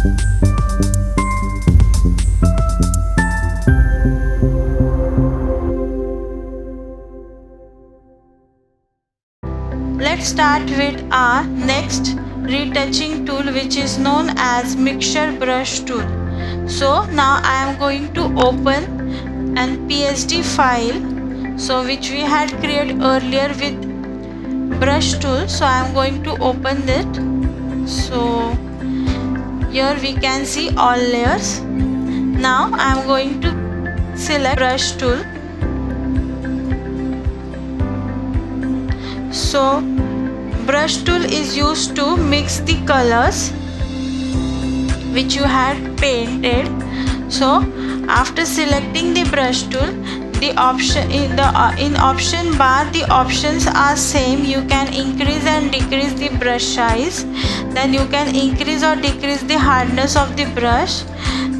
Let's start with our next retouching tool, which is known as mixture brush tool. So now I am going to open an PSD file, so which we had created earlier with brush tool. So I am going to open it. So here we can see all layers. Now I am going to select brush tool. So brush tool is used to mix the colors which you had painted. So after selecting the brush tool, the option in option bar, the options are same. You can increase and decrease the brush size, then you can increase or decrease the hardness of the brush.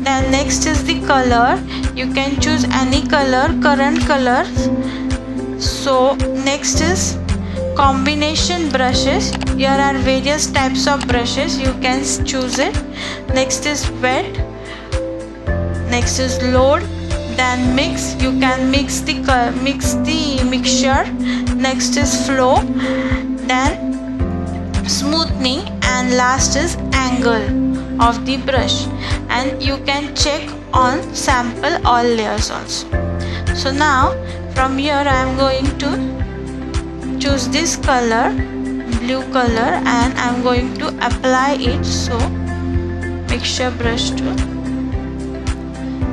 Then next is the color. You can choose any color, current colors. So next is combination brushes. Here are various types of brushes, you can choose it. Next is wet, next is load, then mix, you can mix the mixture. Next is flow, then smoothing, and last is angle of the brush. And you can check on sample all layers also. So now from here I am going to choose this color, blue color, and I am going to apply it. So mixture brush tool.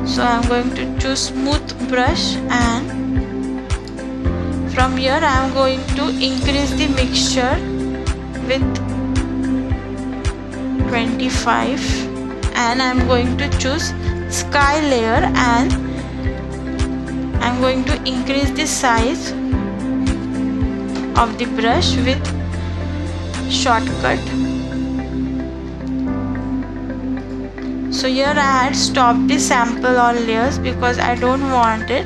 So I am going to choose smooth brush, and from here I am going to increase the mixture with 25, and I am going to choose sky layer, and I am going to increase the size of the brush with shortcut. So here I had stopped the sample all layers because I don't want it.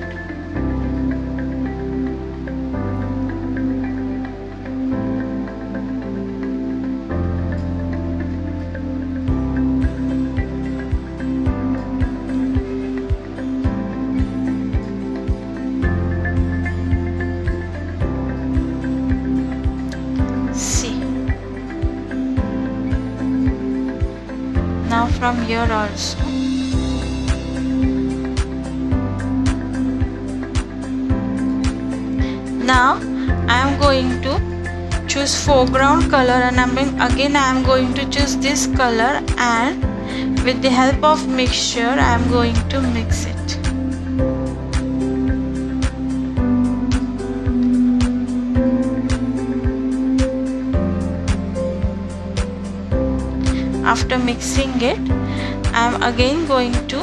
Now from here also, now I am going to choose foreground color, and again I am going to choose this color, and with the help of mixture I am going to mix it. After mixing it, I am again going to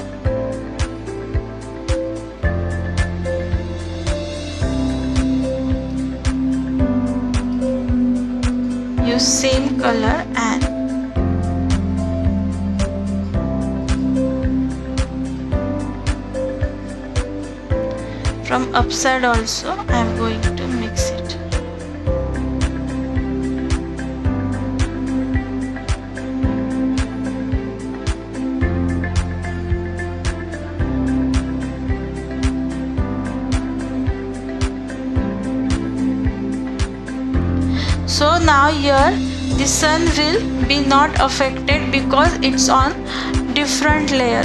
use same color, and from upside also I am going to mix it. So now here the sun will be not affected because it's on different layer.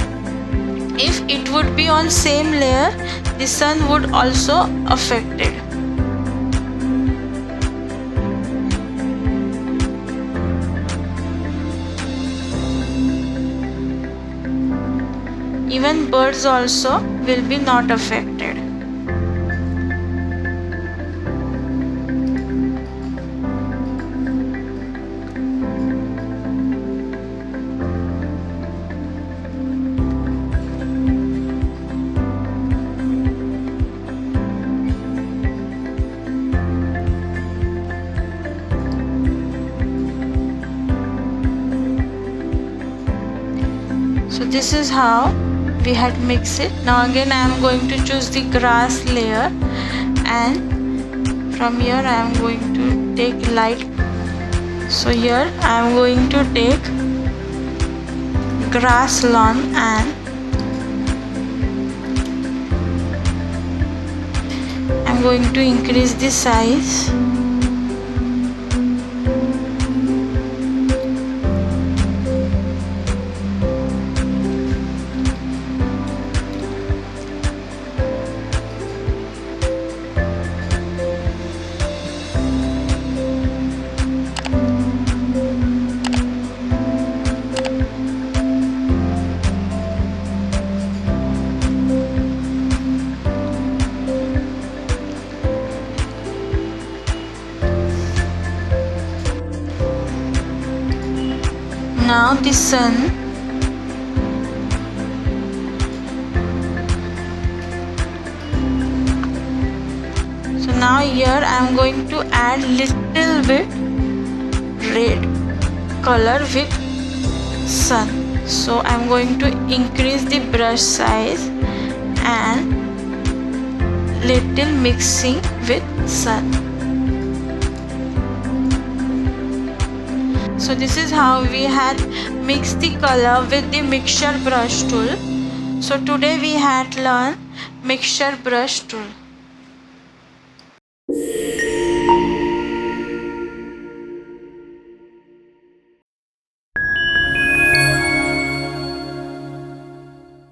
If it would be on same layer, the sun would also affect it. Even birds also will be not affected. So this is how we had mixed it. Now again I am going to choose the grass layer, and from here I am going to take light. So here I am going to take grass lawn, and I'm going to increase the size. Now the sun. So now here I am going to add little bit red color with sun. So I am going to increase the brush size and little mixing with sun. So this is how we had mixed the color with the mixture brush tool. So today we had learned mixture brush tool.